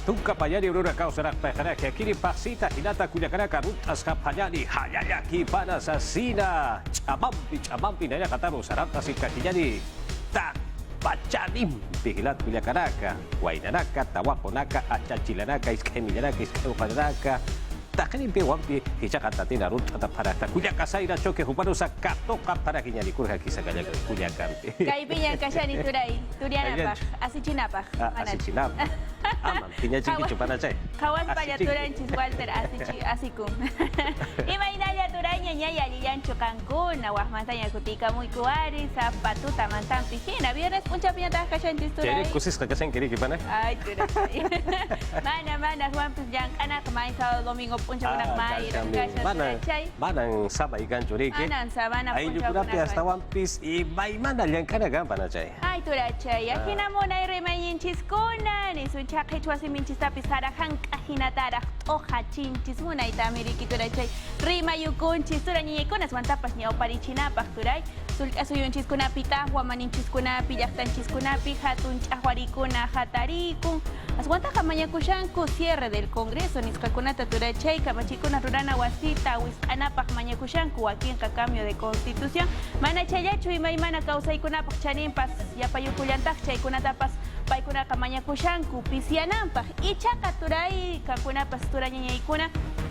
Patuka payani urura kausa nakpekana kini pasita hinata kuyakanaka rutas kapayani hayayaki para sa sina chamampi naya kataro sarap tasik kakiyani tak pacanim pihilat kuyakanaka wainanaka tawaponaka achachilanaka iskemilanaka iskeupanaka takanin pewampi hijakatina ruta para kuyakasaira choque hupano sa katoka para kinyani kurha kisaganya kuyakampi Kaibigan ka siya ni Turay. Turianapak, asicinapak. asinap aman pinya chiki chupana chay Kawan pala Turay chis Walter asikum. Imainaya Turay niya yaliyan chukangkun. Nawahmantanya kutika muy kuwari sa patuta mantan pijina. Viernes puncha piñata ka siya ni Turay. Kiri kusis ka kasing kiri gimana? Ay, Turay. Mana, Juan pues yang anak main sa Domingo puncha ko nagmain. Manang sabay kan churiki. Manang sabana Ay puncha ko lupura hasta One Piece y may manal yang kana gampana chay. Ay, Turachay, aquí na muna remayin chiskuna, ni sun chakechwa si minchista pisara hang kahinatara, oja chinchis muna itamiriki Turachay, rima yukun chistura ni ikonas mantapas ni oparichina pakturay, sulka suyun chiskuna pita, huamanin chiskuna pillaktan chiskuna hatun chahwarikuna hatarikun, aswanta kamanya kushanku cierre del Congreso, niskakunata Turachay, kamachikuna rurana wasita, wisanapak manya kushanku, aquí en cambio de Constitución, mana chayachu y maimana causa ikuna pakcharimpas, ya payukulyantak chaykunatapas paykuna kamanya kushanku pisianampak ichaka turay kakunapas turanyñaykuna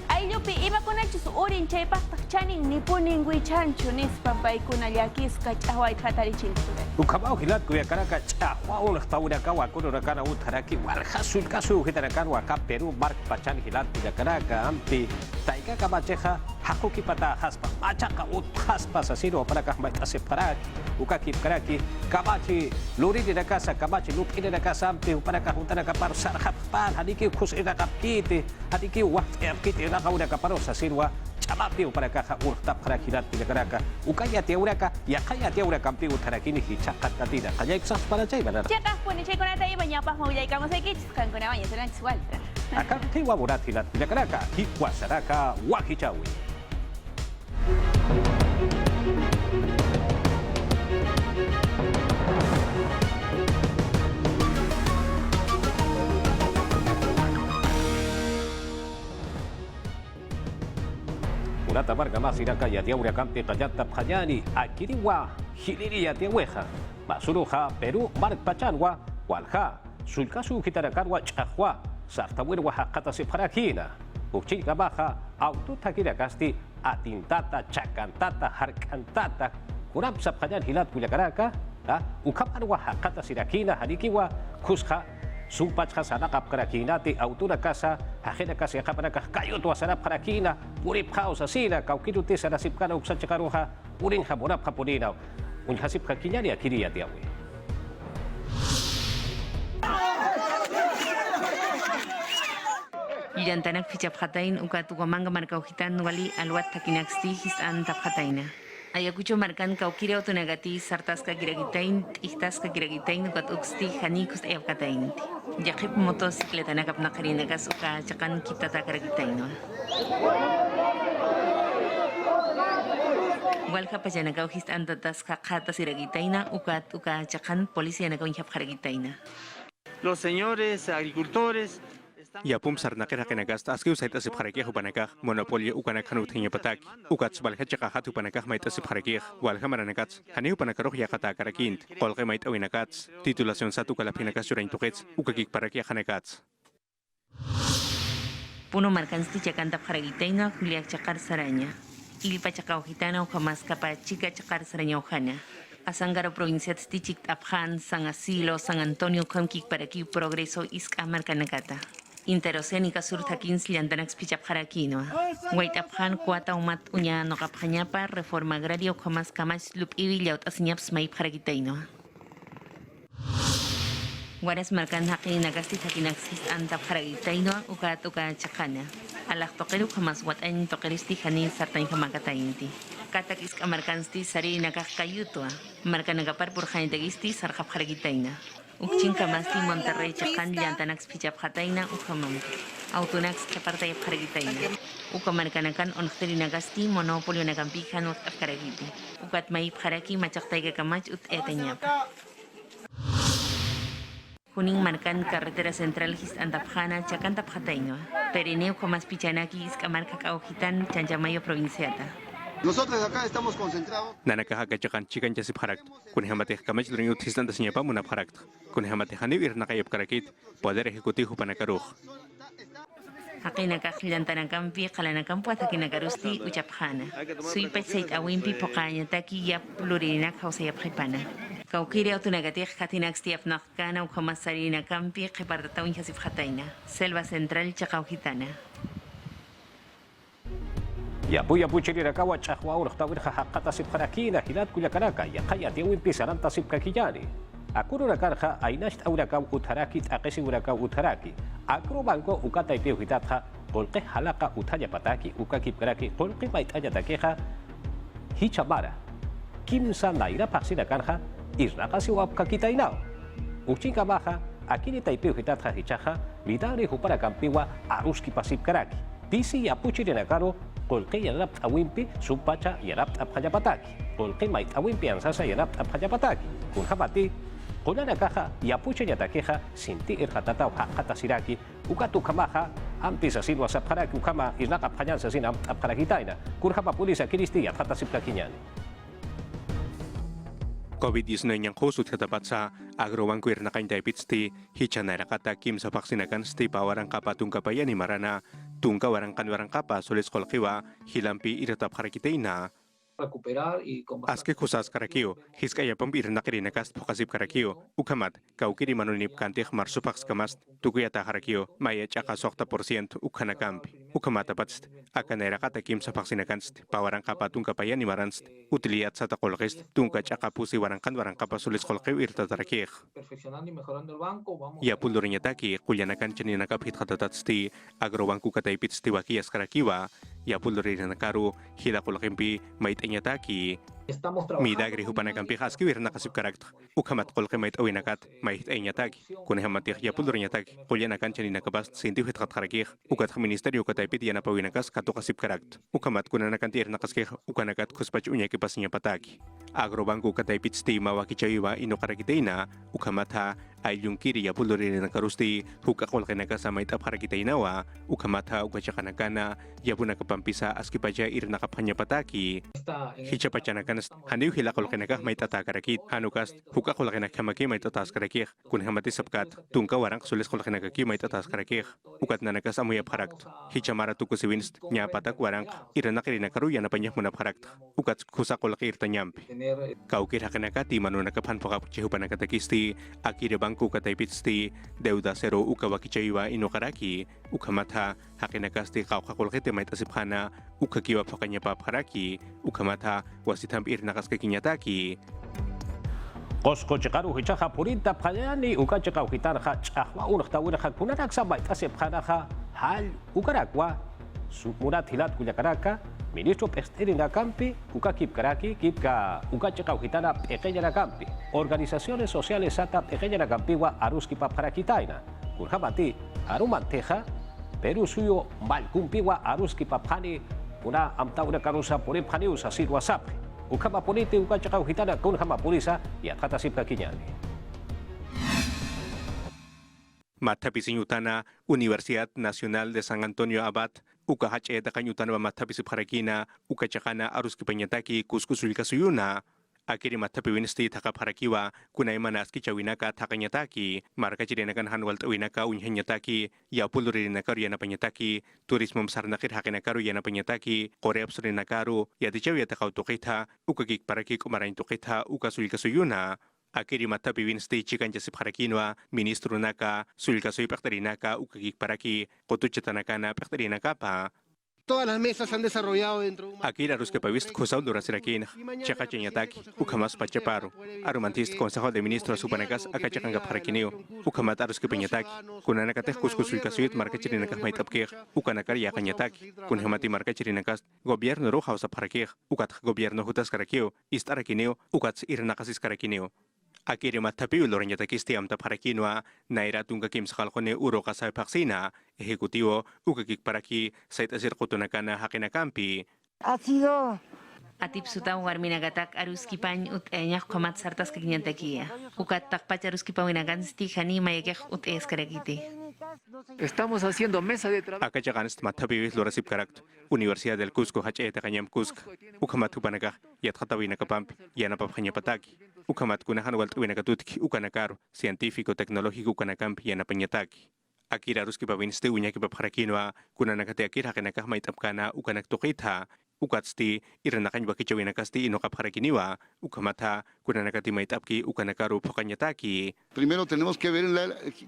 ayllupi imakunachus urin chaypak takchanin nipunin wichanchu nispan paykuna llakisqa ch'awayta hatarichin turay Ukabao hilat kuyakanaka chahwa unaqtawraka wakunurakana utharaki walhasul kasu hitarakan waka Peru mark pachan hilat kuyakanaka ampi taika kamacheja hakuki pata haspa machaka ut haspa sasino para kahmait parak ukaki karaki kamachi luri di nakasa kamachi lupi di nakasa ampi para kahutana kapar sarhapan hadiki kus ina kapkiti hadiki waqt erkiti ina kauna kaparo sasirwa chamapi para kaha urtap harakirat kuyakanaka ukaya tiauraka yakaya tiauraka ampi utharakini hichakat katina kaya iksas para chay banar chakah puni chaykunata imañapaq mawillaykamus aykich kankunawaña turanchis Walter akan tiwa burat hilat kuyakanaka hikwasaraka wakichawi Unata marga masiraka yatiaura kampi kayata phayani akiriwa hiliri yatiaweja masuruja Peru mark pachanwa walja sulkasu hitarakarwa chahwa sartawirwa hakata separakina uchika baja autotakira kasti atintata chakantata harkantata kurapsa phayan hilat kuyakaraka ukaparwa hakata sirakina harikiwa kusja Supach hasana kap karakina ti autura kasa hajena kasi kapanaka kayo to asana karakina urip kausa sila kaukidu ti sarasip kana uksa chakaruha uring habonap kapuninaw unhasip kakinyani akiri yatiawi Ilantanak fichap hatain ukatu manga marka uhitan wali alwat takinaksti his anta hataina Ayakucho markan kaukiri autonagati sartaska giragitain ihtaska giragitain ukat uksti hanikus ayapkatain Yakip motocicleta nakap nakarinakas uka chakan kitata karagitaino Walka pajanakaw his antatas kakata siragitaina ukat uka chakan polisia nakaw inhap karagitaina Los señores agricultores Yapum sarnakera kenagasta askiu saita sipharekeh upanakah monopolio ukanak hanutinya patak ukats balha chakahat upanakah maita sipharekeh walha maranakats hani upanakaroh yakata karakint kolke mait awinakats titulación satu kalapinakas jurain tukets ukakik parakeh hanakats Puno markansti chakanta paragitaina kuliak chakar saranya Ilipa chakau hitana ukamas kapa chika chakar saranya uhana Asangara provincia tichik Abjan, San Asilo, San Antonio kamkik paraki progreso iska markanakata Interoceánica sur takins liantanax pichapjarakino. Wait Abjan kuata umat unya no kapjanyapa reforma agraria ukamas kamach lup iwillaut asiñaps maip jarakitaino. Waras markan haki nagasti takinaxis anta jarakitaino ukat uka chakana. Alak tokeru kamas watan tokeristi hani sartain kamakatainti. Katak iska markansti sari nakakayutua. Markan nagapar por hanitagisti sarjap jarakitaina. Ukchin kamasti Monterrey chakan llantanax pichap hataina ukamam. Autonax chapartay paragitaina. Ukamarkanakan onxterinagasti monopolio nagampijan uk afkaragiti. Ukat maip haraki machaktay kamach ut etanyap. Kuning markan carretera central his antapjana chakan tapjataino. Perineo comas pichanaki is marca caujitan chanchamayo provinciata. Nosotros acá estamos concentrados. Nanakahaga chakan chikan jasip harakt. Kun hamate kamach during utistan da sinyapa munap harakt. Kun hamate hanibir nakayap karakit. Poder ejecutivo panakaruj. Hakinakakhilantanacampi qalanacampu atakinakarusti uchapjana. Suipach sait awimpi pokañataki yap plurinak hausayapjipana. Kaukiri autunagatik hatinaxtiapnaqkana ujamasarinakampi qipartatawin hasipjataina. Selva Central chaqaujitana. Yapu chirirakawa chahwa urqtawirqa haqqata sipqarakina hilat kullakaraka yaqaya tiwimpi saranta sipkakillani. Akuru rakarja ainasht aurakau utharaki aqesi urakau utharaki. Akuru banco ukata ipiu hitatja qolqe halaka uthaya pataki ukakip karaki qolqe bait ayatakeja hichamara. Kimsa naira paxina karja isnaqasi wapkakitainao. Uchinka baja akini taipiu hitatja hichaja lidari hupara kampiwa aruski pasip karaki. Disi yapuchi renakaro qolqe yarap awimpi supacha yarap apjayapataki. Qolqe mait awimpi ansasa yarap apjayapataki. Kunjapati Qulana kaja yapucha yatakeja sinti irhatata haqata siraki ukatu kamaja ampisa silwa sapharaki ukama islaqa phayansa sina apharakitaina kurhapa pulisa kiristi yathata sipkakinyani COVID-19 yang khusus katapat agrobanku irnakain daipitsti hichanara kata kim sa vaksinakan sti pawarang kapa tungka payani marana tungka warang kapa solis kolkiwa hilampi iratap harakiteina recuperar y Aske kusas karakio, hiskaya pampir nakirina kast pokasip karakio, ukamat, kaukiri manunip kantih marsupaks kamast, tukuyata harakio, maya chaka 60% ukana kampi. Ukamata patst, akanera kata kim sa vaksina kanst, pawarang kapa tungka payani maranst, utiliat sa takolkist, tungka chaka pusi warang kapa sulis kolkiw irta tarakih. perfeccionando y mejorando el banco, vamos Ya puldurin taki, kulyanakan chanina kapit katatatsti, agrobanku kataipitsti wakias karakiwa, ya puldurin nakaru, hila kolkimpi, mait taki. estamos trabajando. Midagri hupanakampi haski wir nakasip karakter. Ukamat kolkemait awinakat, mait taki. Kunehamatih ya puldurinyatak, kulyanakan chanina kabast sinti hitkat karakih, ukat ministerio kataipit yana pawinakas katu kasip karakt. Ukamat kunanakantir nakaskih, ukanakat kuspach unyaki pasinya pataki. Agrobanku kataipit sti mawakichayiwa ino karakiteina, ukamata ayung kiri ya puldurin nakarusti, hukakolkenaka sa mait apharakiteinawa, ukamata ukachakanakana, ya punakapampisa askipaja ir nakapanya pataki. Hichapachanakan haniu hilakol kenakah may tatakarakit hanukas huka kol kenakhamaki may tatas karakih kun hamati sapkat tungka warang sulis kol kenakaki may tatas karakih ukat nanakas amuy apharakt hichamara tukusiwinst nya patak warang iranakirina karuya na panyah munap harakt ukat kusa kol kirta nyampi kaukir hakenakati manunakaphan pokap chihupanakatakisti akire bangku kataipitsti deuda zero ukawakichaywa inokaraki ukamatha hakenakasti kaukakol kete may tasipkhana ukakiwa pakanya papharaki ukamata wasitam irnakas kakinyataki. Qosko chikaru hichaja purinta phayani ukachika ukitarja chahwa urqtawirja kunarak samait asepkhanaja hal ukarakwa murat hilat kuyakaraka ministro pexterina campi ukakip karaki kipka ukachika ukitana pequeña campi organizaciones sociales sata pequeña campiwa aruski papharakitaina kurjamati arumanteja Peru suyo malkumpiwa aruski paphani una amtaura karusa puri phaniusa sirwa sapri ukama politi ukachaka uhitana kun hama polisa ya tata sipka kinyani Matapisi utana Universidad Nacional de San Antonio Abad ukahache da kanyutana matapisi parakina ukachakana aruski panyataki kuskusulika suyuna akiri matapiwinsti takaparakiwa kunay manaski chawinaka takanyataki marka chirinakan hanwalt winaka unyanyataki ya pulurinaka riyana panyataki turismo sarnakir hakinakaru yana panyataki koreapsurinakaru ya dichawi yatakautukita ukakik parakik umaraintukita ukasulika suyuna akiri matapiwinsti chikan jasip harakinwa ministro naka sulika suy pektarinaka ukakik paraki kotuchatanakana pektarinaka pa Todas las mesas se han desarrollado dentro de un... Aquí la Ruska Pavist, Kosau Durasirakin, Chakachinataki, Ukamas Pachaparo, Arumantist, Consejo de Ministros Supanagas, Akachakanga Parakineo, Ukamata Ruska Piñataki, Kunanakate Kuskusulkasuit, Markachirinakas Maitapkir, Ukanakaria Kanyataki, Kunhamati Markachirinakas, Gobierno Roja Parakir, Ukat Gobierno Hutas Karakio, Istarakineo, Ukats Irnakasis Karakineo. Akiri matapiu lorenyatakiste amta parakinwa naira tunga kim sakalkone uro kasay paksina ejecutivo ukakik paraki sait asir kutunakana hakinakampi. Ha sido Atip suta warminagatak aruskipañ ut eñaq komat sartas kakinyantakia. Ukat takpach aruskipawinagan stijani mayakej ut eskaragiti. Estamos haciendo mesa de trabajo. Acá llegan matabiwis lorasip karakt. Universidad del Cusco hache takanyam Cusco. Ukamat hupanagah yat hatawina kapamp yana papanya pataki. Ukamat kunahan walt winakatutki ukanakaro científico tecnológico ukanakam yana panyataki. Akira aruskipawinste uñaki papharakinoa kunanakate akira hakenakah maitapkana ukanaktukitha. Ukatsti iranakany bakichawinakasti inokapharakiniwa ukamata kunanakati maitapki ukanakaru phokanyataki. Primero tenemos que ver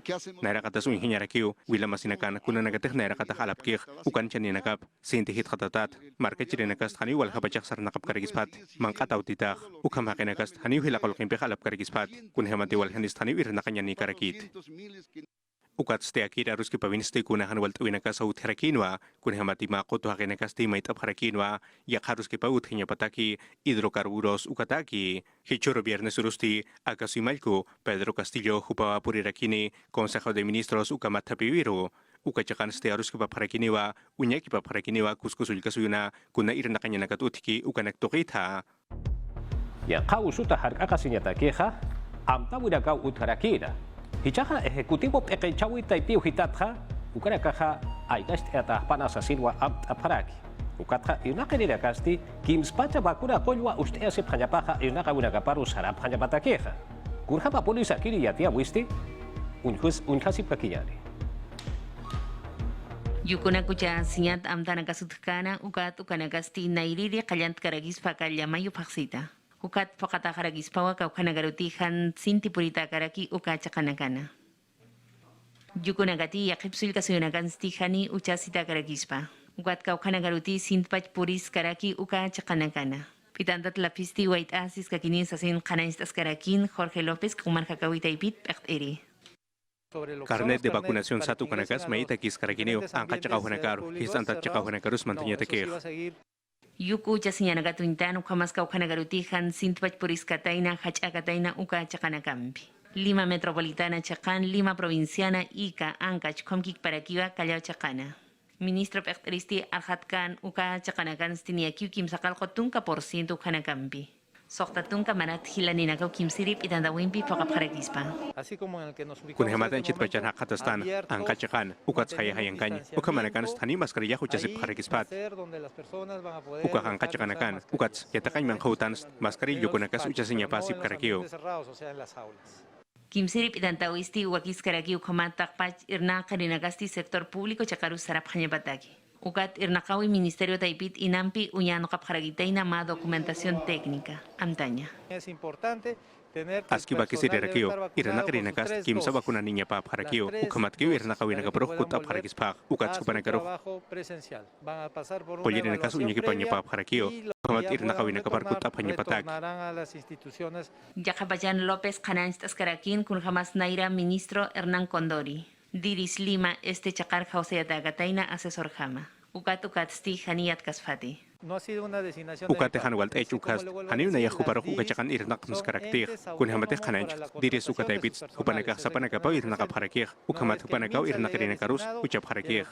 qué hacemos. Nairakatas ingenierakiu wilamasinakan kunanakateh nairakatah alapkih ukan chaninakap sintihit khatatat markachirinakas hani wal habachak sarnakap karagispat manqatautitah ukamhakenakas hani hilaqolqimpih alapkaragispat kunhamati wal handistani iranakanyani karakit. Ukatste akira aruskipawinste kunahan waltwinakas autherakinwa kunhamati maqotu hakenakasti maitapharakinoa yak haruskipaut hiñapataki hidrocarburos ukataki hichoro viernes urusti akasuimalku Pedro Castillo hupawapurirakini Consejo de Ministros ukamatapiviro ukachakanste aruskipapharakiniwa uñakipapharakiniwa kuskusulkasuyuna kuna iranakanyanakat ukanaktukitha Ya kau suta harkaka sinyatakeha amtawinakau utharakina. Hichaha ejecutivo pekechawi taipiu hitatha ukarakaha aidast eta panasa silwa aparaki ukatha inakenira kasti kimspacha bakura kolwa ustea se phanyapaha inaka unakaparu sarap phanyapatakeha kurhaba polisa kiri yatia wisti unhasip kakiyani Yukuna kucha sinyat amtana kasutkana ukat ukanagasti nairiri kalyant karagis pakallamayu paksita. Ukat pakata karagis pawa kau kanagarutihan sinti purita karaki uka chakanakana. Yukuna gati yakipsul kasuyunakan stihani ucha sita karagispa. Ukat kau kanagaruti sintpach puris karaki uka chakanakana. Pitantat lapisti wait asis kakinin sasin kanaistas karakin Jorge López kumarja kawita ipit pekteri. Carnet de vacunación satu kanakas maita kis karakineo angka chakahunakaru his antat chakahunakarus mantuñatakeh. Yuku chasiñanaga tuintan ukamaska ukanagarutihan sintpach puriskataina hachakataina uka chakanakampi. Lima Metropolitana Chakan, Lima Provinciana Ica, Ancach, Comquic Paraquiva, Callao Chacana. Ministro Pectristi Arjatkan uka chakanakan stiniakiu kimsakal kotunka % ukanakampi. Soktatunka marat hilaninakaw kimsirip itandawimpi pakapharakispa. Kunhamatan chitpachan hakatastan ang kachakan ukat hayahayangkan ukamanakan stani maskarya huchasip harakispat. Ukahang kachakanakan ukat yatakan manghutan maskarilyo kunakas uchasinya pasip karakyo. Kimsirip itantawisti wakis karakyo kumatakpach irna karinagasti sektor publiko chakarus sarap hanyapataki. Ukat irnakawi Ministerio Taipit inampi uñano kapharagitayna ma documentación técnica. Amtaña. Es importante tener Aski bakisir rakio irnakirinakas kimsa bakuna niña pa harakio ukamatkiu irnakawi nakaproh kut apharakispak ukat supanakaro. Polirinakas uñaki panya pa harakio ukamat irnakawi nakapar kut aphanyapatak. Yakabayan López Cananchtas Karakin kun jamás Naira Ministro Hernán Condori. Diris Lima chakar Jose Tagataina asesor jama. Ukat sti haniyat kasfati. No ha sido una designación Ukat hanwalt ukas hani una yahuparok ukachakan irnak muskaraktir kun hamate khananch diris ukataibits upanaka sapanaka pa irnaka pharakir ukamat upanaka irnakirinakarus uchap pharakir.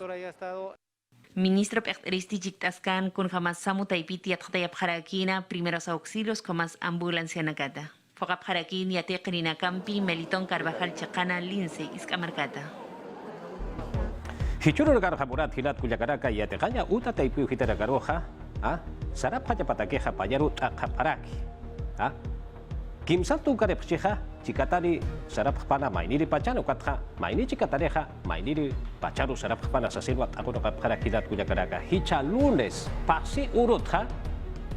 Ministro Pectristi Jiktaskan kun jamás samu taipiti atayap harakina primeros auxilios comas ambulancia nakata. Fokap harakin yate Campi Melitón Carvajal Chacana Lince Iskamarkata. Hichuro garjamurat hilat kuyakaraka yatekanya uta taipiu hitaragaroja sarap hanyapatakeha payarut akaparaki kimsatu karepcheja chikatari sarap pana mainiri pachano katha maini chikatareja mainiri pacharu sarap pana sasilwa akono kaparakilat kuyakaraka hicha lunes pasi urutja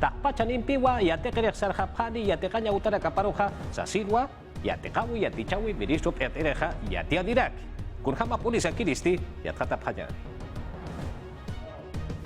takpachanimpiwa yatekerek sarjapani yatekanya utara kaparoja sasilwa yatekawi yatichawi ministro petereja yatiadiraki kunhama polisa kiristi yatkatapanyani.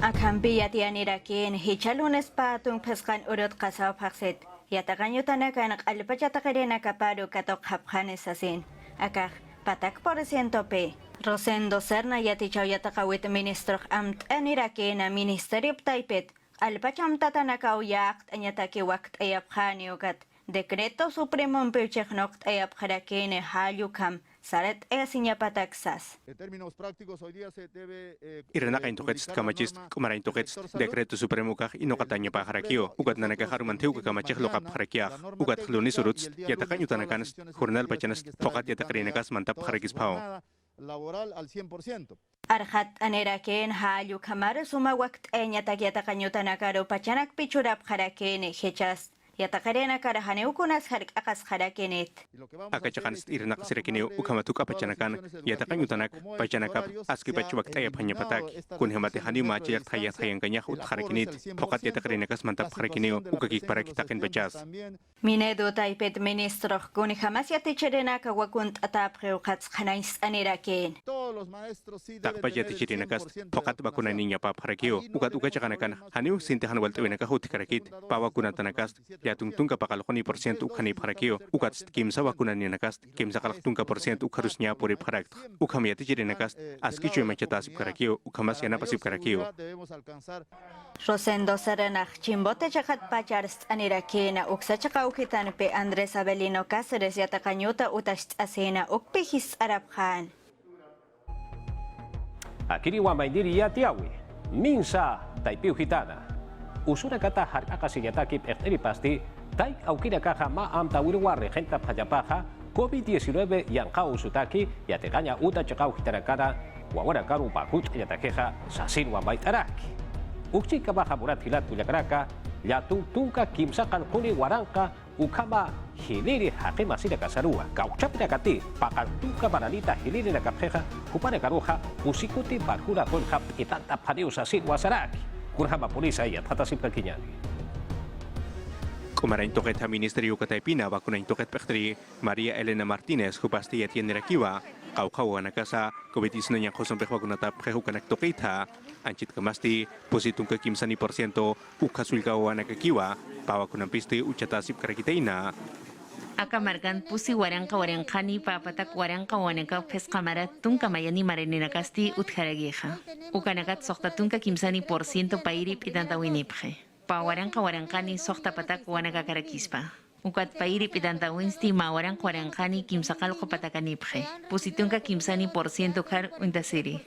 Akampi yatianirakin hicha lunes patung peskan urut kasaw paksit yatakanyo tanakan alpachatakarena kaparu katok haphanes asin akak patak % pe Rosendo Serna yatichaw yatakawit ministro amt anirakin na Ministerio Taipit alpacham tatanakaw yakt anyataki wakt ayapkhani ukat Dekreto Supremo Pircheknokt ayapkharakin halyukam saret esinya pataksas. Irna kain tukets kamachis kumarain tukets dekreto supremo kah inokatanya pa harakio ugat nanaka harumantiu ka kamachih lokap harakia ugat hluni suruts yatakan yutanakan jurnal pachanas fokat yatakrinakas mantap harakis pao. Arhat aneraken hayu kamar suma wakt enyata kanyutanakaro pachanak pichurap harakene hechas. Yatakarena karahane ukunas harik akas harakenet. Akachakan irna kasirakine ukamatuk apachanakan yatakan yutanak pachanakap aski pachuak taya panyapatak kun hemate hani machiyak thaya thayang kanya ut harakinit fokat yatakarinakas mantap harakineo ukakik para kitakin bachas. Minedo taipet ministro kun hamas yaticherena kawakunt atapre ukats khanais aneraken. Tak pajati chirinakas fokat bakunan ninya pa harakio ukat ukachakanakan hani sintahan waltawinaka hut karakit pawakunatanakas yatungtung kapakalokoni % ukhani parakio ukat kimsa wakunan nakas kimsa kalaktung % ukharusnya puri parak ukhamiyati jiri nakas aski chui machatas parakio ukhamas yana pasip parakio Rosendo Serenach chimbote chakat pachars anirakena uksachaka ukitan pe Andres Avelino Cáceres yatakanyuta utash asena ukpihis Arab Khan Akiri wa maindiri ya tiawi minsa taipiu hitana usura kata har akasiyataki efteri pasti taik aukira kaha ma am tawirwa regenta pajapaja COVID-19 yang kau sutaki yateganya uta chakau hitarakara wawara karu bakut yatakeja sasin wa baitaraki ukchi kabaha murat hilat kuyakaraka yatung tungka kimsakan kuni waranka ukama hiliri hakima sida kasarua kauchapira kati pakal tungka baranita hiliri nakapjeja kupane karuja usikuti barhura kolhap itanta padiu sasin wasaraki kurhama polisa ya tatasip kakinyani. Kumarain toket ha Ministerio Kataipina bakunain toket pektri Maria Elena Martinez hupasti yatien nirakiwa kau anakasa COVID-19 yang kosong pehwakunatap kehukanak toketa anchit kamasti positung ke kimsani % ukasul kau anakakiwa pawakunang pisti ucatasip karakitaina Akamargan pusi warangkani papatak warangka peskamara tunka mayani marenina kasti utjarageja. Ukanakat sokta tunka kimsani % pairi pitanta winipje. Pa warangkani sokta patak wanaka karakispa. Ukat pairi pitanta winsti ma warangkani kimsakal ko patakanipje. Pusi tunka kimsani % kar untasiri.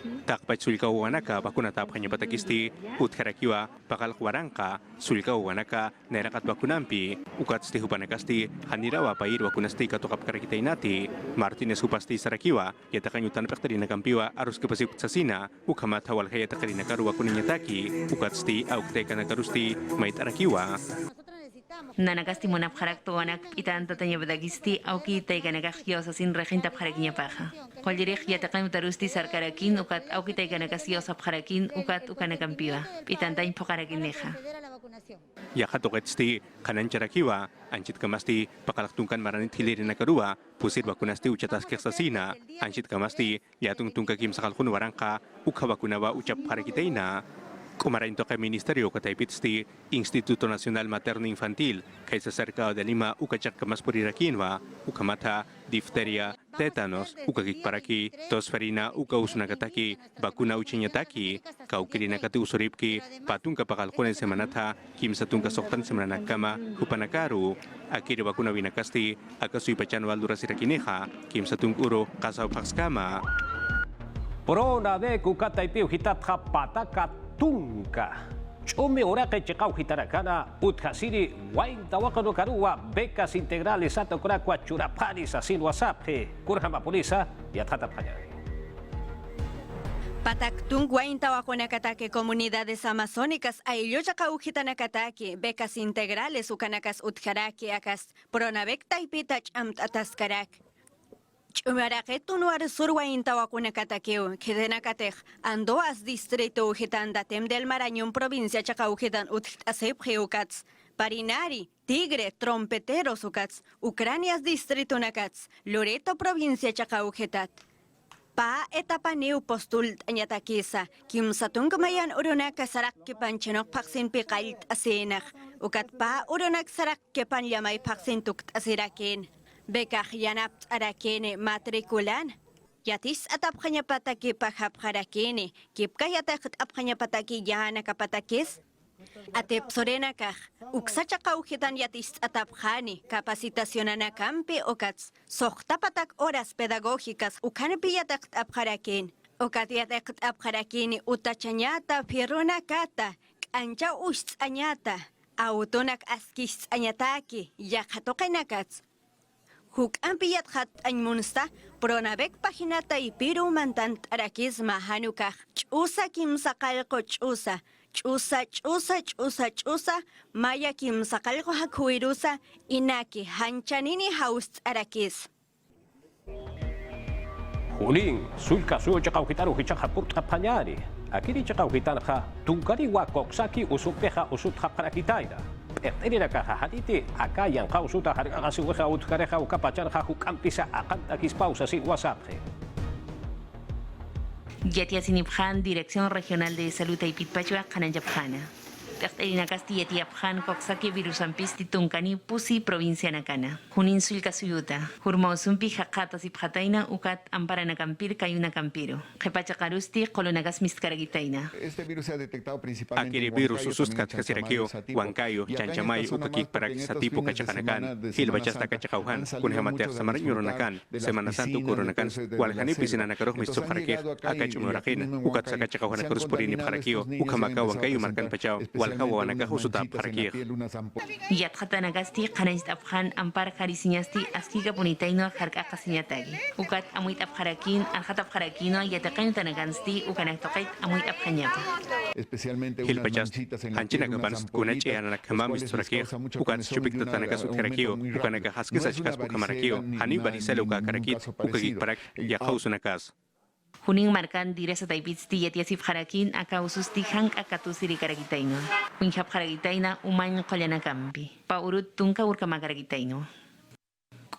Takpat sulka wanaka bakunatap hanya patakisti utharakiwa bakal warangka sulka wanaka nerakat bakunampi ukat sti hupanakasti hanirawa pair wakunasti katokap karakitainati Martinez hupasti sarakiwa yatakanyutan pekteri nakampiwa arus kepasip sasina ukamat hawal kaya takari nakaru wakuninyataki ukat sti aukte kanakarusti mait arakiwa Nanakasti monap harakto anak itan tatanya badagisti auki taikanakak yosa sin regenta harakinya paja. Koljerek yatakan utarusti sarkarakin ukat auki taikanakas yosa harakin ukat ukanakampiwa. Itan tain pokarakin neja. Yakatoket sti kanan charakiwa anchit kamasti pakalaktungkan maranit hilirin nakarua pusir bakunasti ucatas keksasina anchit kamasti yatung tungka kim sakalkun warangka ukabakunawa ucap harakitaina Kumarain toke Ministerio Kataipitsti Instituto Nacional Materno Infantil kaisa cerca de Lima ukachak kamas purirakinwa ukamata difteria tétanos ukakik paraki tosferina ukausunakataki bakuna uchinyataki kaukirinakati usuripki patung kapakalkunen semanata kimsatungka soktan semanakama hupanakaru akiri bakuna winakasti akasui pachanwal durasirakineja kimsatung uro kasaw pakskama Prona de kukataipiu hitatja patakat Tunka. Chome ora que checau hitarakana utkasiri wain tawakano karua becas integrales ato korakwa churaparis asin WhatsApp kurhama polisa yatata panya. Pataktung wain tawakonakatake comunidades amazónicas aillochaka ujitanakatake becas integrales ukanakas utjaraki akas pronavek taipitach amt ataskarak. Chumaraketun war surwa intawakunakatakeo, kedenakatej, Andoas distrito ujitandatem del Marañón provincia chakaujitan utjasepjeukats, Parinari, Tigre, Trompeteros ukats, Ucranias distrito nakats, Loreto provincia chakaujitat. Pa etapaneu postul anyatakisa, kim satung mayan urunak sarak kepan chenok paksin pikait asenach, ukat pa urunak sarak kepan yamay paksin tukt asirakin. Bekah yanap arakene matrikulan. Yatis atap kanya pataki pakhap karakene. Kip kayatak ap kanya pataki yahana kapatakis. Atep sorenakaj, uksachakaujitan yatis atapjani, capacitacionanakampi okats, sohtapatak horas pedagógicas, ukanpiyatak apjarakin, okatiatak apjarakini utachanyata firuna kata, ancha usts añata, autonak askis añataki, yakatokenakats. Huk ampiyat hat anmunsta, pronabek paginata y piru mantant arakisma hanukaj, chusa kim sakalko chusa, chusa, maya kim sakalko hakuirusa, inaki hanchanini haust arakis. Junin, sulka suyo chakauhitaru hichakapurta pañari. Akiri chakauhitanha, tunkariwa koksaki usumpeja usutja parakitaira. Ertenira kaha haditi, acá yang kau suta harga suweja utkareja ukapachanja hukampisa akanta kispausa sin wasapje. Yatia Sinipjan, Dirección Regional de Salud Aipitpachua, Kananyapjana. Ertenina Castilla Tiapjan, Coxaki Virusampisti Tunkani, Pusi, Provincia Nakana. Junin Sulka Suyuta. Hurmausumpi Hakata Sipjataina, Ukat Amparanacampir, Kayuna Campiro. Jepachacarusti, Colonagas Miscaragitaina. Este virus se ha detectado principalmente Akiri virus ususkat kasirakio, Huancayo, Chanchamay, Ukakik Parak Satipo Kachakanakan, Hilbachasta Kachakauhan, Kunhamater Samaryuronakan, Semana Santo Kuronakan, Walhani Pisinanakarok Mistuparakir, Akachumurakin, Ukatsaka Chakauhan Kurusporini Parakio, Ukamaka Wankayo Markan Pachao, Walhawanakahusuta Parakir. Yathatanagasti, Kanais Afhan, Ampar Harisinyasti, Askiga Bonitaino, Harkakasinyatagi. Ukat Amuit Afharakin, Alhatap Harakino, Yatakan Tanagansti, Ukanaktokai, Amuit Afhanyapa. Hilpachast, Hanchinakabans, Kunache Anakamamis Turakir, Ukan Chupik Tanagas Ukarakio, Ukanaka Haskisachkas Ukamarakio, Hanibari Seluka Karakit, Ukagik Parak, Yakausunakas. Huning markan dire sa taipitsti yatiasip harakin akaususti hank akatusiri karagitaino. Winhap karagitaina uman kolyanakampi. Paurut tungka urkamakaragitaino.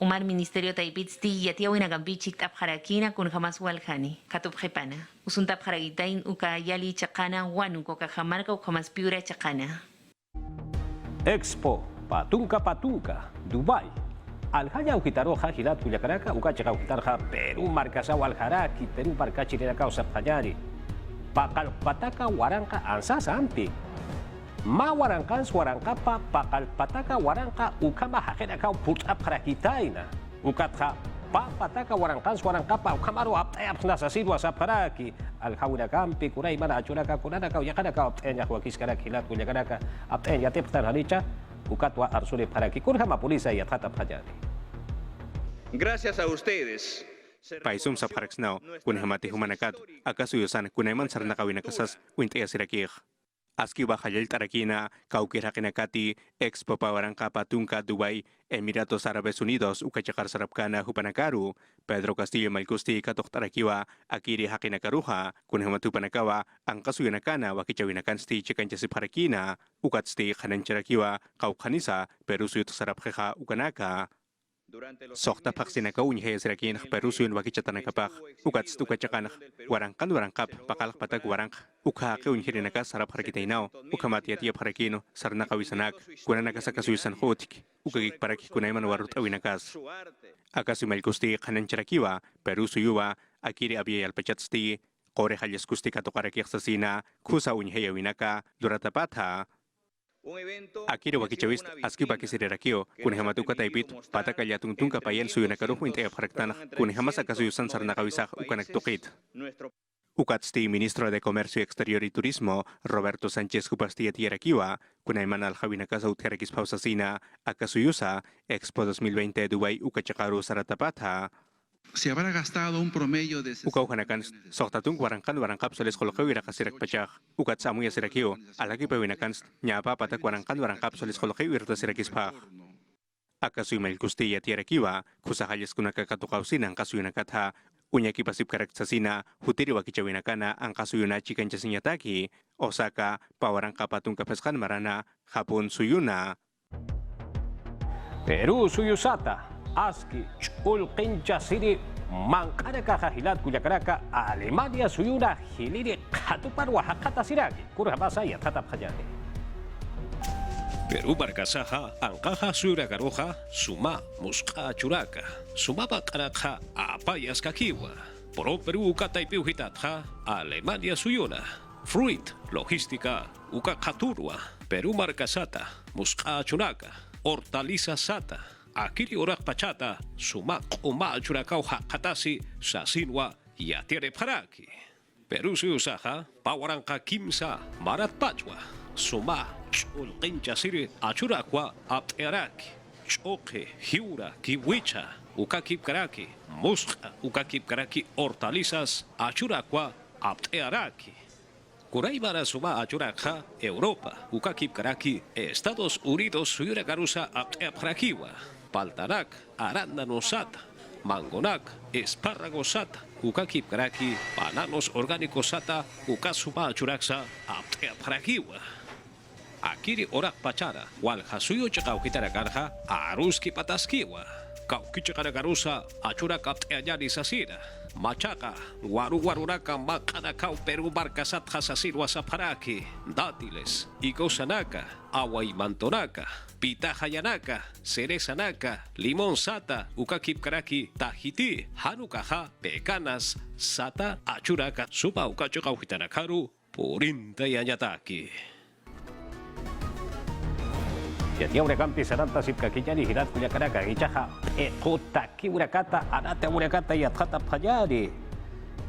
Umar Ministerio taipitsti yatiawinakampi chiktap harakina kun hamas walhani. Katup hepana. Usuntap haragitain uka yali chakana wanuko kahamarka ukamas piura chakana. Expo Patunka, Dubai. Alhaya ukitaroja hilat kuyakaraka ukachaka ukitarja Perú markasa walharaki Perú markachi riraka usapjayari pakal pataka waranka ansasa ampi ma warankans warankapa pakal pataka waranka ukama hajeraka putap harakitaina ukatja pa pataka warankans warankapa ukamaro aptayap nasasid wasapharaki alhawina kampi kuray mana achuraka kunanaka uyakaraka aptenya huakiskaraka hilat kuyakaraka aptenya teptan halicha ukatwa arsule paraki kurhama polisa y atata pajani. Gracias a ustedes. Paisum sa paraksnao, kunhamati humanakat, akaso yusan kunaiman sarnakawinakasas, wintaya sirakir. Aski bahayal tarakina, kaukirakinakati, Expo Pawarangka Patunka Dubai, Emiratos Árabes Unidos, ukachakar sarapkana hupanakaru, Pedro Castillo Malkusti katok tarakiwa, akiri hakinakaruha, kunhamatu panakawa, ang kasuyunakana wakichawinakansti chikanchasi parakina, ukatsti khanancharakiwa, kaukhanisa, perusuyut sarapkeha ukanaka. Sokta paksinaka unyhe sirakin perusuyun wakichatanakapak, ukats tukachakanak, warangkap, pakalak patag warang, ukake unyhirinaka sarap harakitainaw, ukamatiatia parakino, sarnakawisanak, kunanakasakasuyusan hotik, ukagik parak kunayman warut awinakas. Akasumal kusti kanancharakiwa, perusuyuwa, akiri abiyay alpachatsti, kore halyas kusti katokarakik sasina, kusa unyhe awinaka, duratapatha. Akiri wakichawist aski bakisirakio kunhamatuka taipit pataka yatungtungka payan suyunakaruh inte apharaktanah kunhamas akasuyusan sarnakawisaj ukanaktukit. Ukatsti Ministro de Comercio Exterior y Turismo Roberto Sánchez Cupastilla Tierakiwa kunayman alhawinakas autjerakis pausasina akasuyusa Expo 2020 Dubai ukachakaru saratapatha. Se habrá gastado un promedio de... Ukauhanakan, Sohtatung warangkap soles kolokawira kasirak pachak, ukat samuya sirakio, alaki pawinakan, nyapa patak warangkap soles kolokawira sirakispa. Akasuy malkustiya tiarakiwa, kusahalyas kunakakatukaw ang kasuyunakatha, unyaki pasip karaksasina, hutiri wakichawinakana ang kasuyuna chikanchasinyataki, Osaka, pawarangkap patung kapaskan marana, Hapon suyuna. Perú suyusata. Aski, Chulqincha Siri, Mankaraka Hajilat Kuyakaraka, Alemania Suyuna, Hiliri, Hatupar, Oaxaca Siraki, Kurabasaya, Tatapjayani. Perú Barcasaja, Ancaja Suragaroja, Suma, Musca Churaca, Sumaba Caraja, Apayas Kakiwa, Pro Perú Cataipiujitatja, Alemania Suyuna, Fruit, logística, uka katurwa, Perú marcasata, musca chunaka, hortaliza sata, akiri orak pachata, sumak uma churakau hakatasi, sasinwa, yatiere paraki. Perú si usaha, pawaranka kimsa, marat pachwa, suma, chulqincha siri, achurakwa, apteraki, choque, hiura, kiwicha, ukakip karaki, musca, ukakip karaki, hortalizas, achurakwa, apteraki. Kuraimara suma achuraka, Europa, ukakip karaki, Estados Unidos suyura garusa apteaprakiwa, paltanak, arándano sata, mangonak, espárrago sata, ukakip karaki, bananos orgánicos sata, ukasuma achuraksa apteaprakiwa. Akiri orak pachara, wal hasuyo chakauhitara garja, aruski pataskiwa. Kaukichakara garusa, achurak apteanyani sasira. Machaca, guaruaruraca, macanacao, Perú, barcasat, hasasirwa, saparaki, dátiles, icosanaka, agua y mantonaca, pitajayanaka, cerezanaca, limón sata, ukakipkaraki, tahiti, hanukaja, pecanas, sata, achuraca, supa ukachokauhitanakaru, purinta y añataki. Yatia urekampi saranta sipkakiyani hirat kuyakaraka ichaja ekotaki urakata anata urakata yathata payari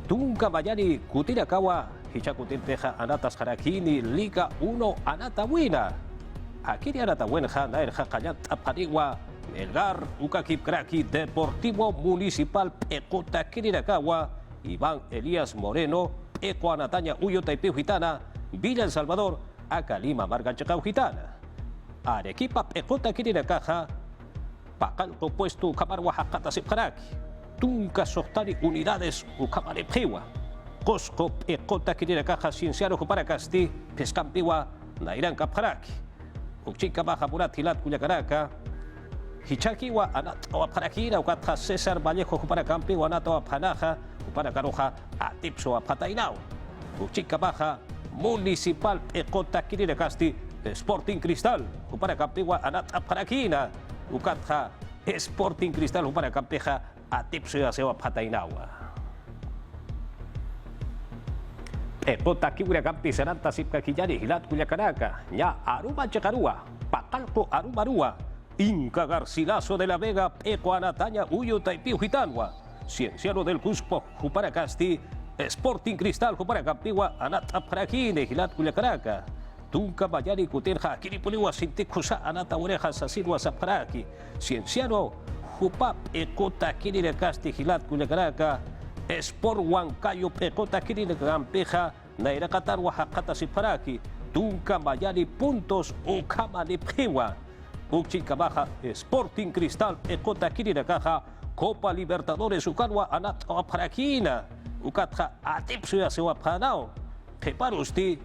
tunka bayani kutirakawa hichakutirteja anatas harakini liga 1 anata wina akiri anata wenja naerja kayat apariwa Melgar ukakipkraki Deportivo Municipal Ecotaquirakawa Iván Elías Moreno Eco Anataña Uyo Taipei Gitana Villa El Salvador Acalima Marganchacau Gitana Arequipa Pecota Kirakaja, Pacal compuesto Camar Oaxaca Sipjaraki, Tunca Soctari Unidades Ucamarepewa, Cosco Pecota Kirakaja Cienciano Cuparacasti, Pescampiwa, Nairan Capjaraki, Uchica Baja Muratilat Cuyacaraka, Hichakiwa Anatoa Parakira, Ucata César Vallejo Cuparacampiwa, Anatoa Panaja, Uparacaroja, Atipso Apatainao, Uchica Baja Municipal Pecota Kirakasti, Sporting Cristal, upara Campewa anat aparakina, ukatha Sporting Cristal upara Campeja atipsea sewa patainawa. Epota kiwira kampi sananta sipka kijani hilat kuyakanaka, nya aruma chekarua, pakalko arumarua, Inca Garcilaso de la Vega, Eco Anataña Uyo Taipei Gitanwa, Cienciano del Cusco, upara Casti, Sporting Cristal upara Campewa anat aparakine hilat kuyakanaka. Tunca Bayani Kuterja, Kiripuliwa Sintikusa, Anata Ureja, Sasirwa Saparaki, Cienciano, Jupap, Ecota, Kiriracasti, Gilat, Cuyacaraka, Sport Huancayo, Ecota, Kiriracampeja, Nairakatar, Oaxaca, Siparaki, Tunca Bayani, Puntos, Ucamani Piwa, Uchica Baja, Sporting Cristal, Ecota, Kiriracaja, Copa Libertadores, Ucanwa, Anata Aparakina, Ucatja, Atipsuya, Sewapanao, Peparusti,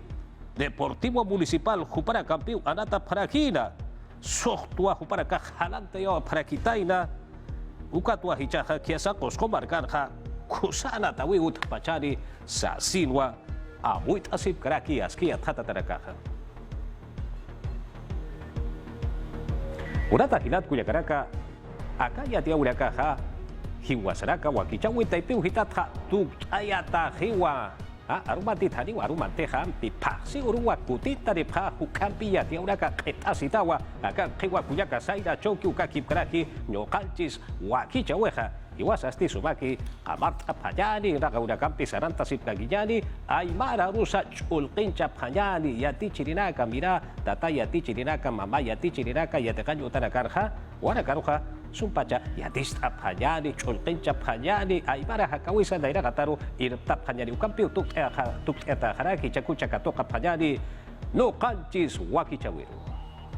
Deportivo Municipal Jupara Campiu Anata Parakina Sohtua Jupara Kajalante yo Parakitaina Ukatua Hichaja Kiasa Coscomarcanja Kusana Tawiut Pachari Sasinwa Amuit Asip Karaki Askia Tata Tarakaja Urata Hilat Kuyakaraka Akaya Tiaurakaja Hiwasaraka Wakichawi Taipeu Hitatja Tukayata Hiwa Arumati tani warumante hampi pasi urua kutita de pa hukampi ya tiauraka etasitawa aka kewa kuyaka saida choki ukakipkraki nyokalchis wakicha weja iwasasti sumaki kamarta payani ragaura kampi saranta sipkagiyani aymara rusa chulqincha payani yati chirinaka mira tata yati chirinaka mama yati chirinaka yatekanyo tanakarja warakaruja sumpacha yatista payani chulqincha payani aymara hakawisa daira gataru irta payani ukampi tuk eta haraki chakucha katoka payani no kanchis wakichawiru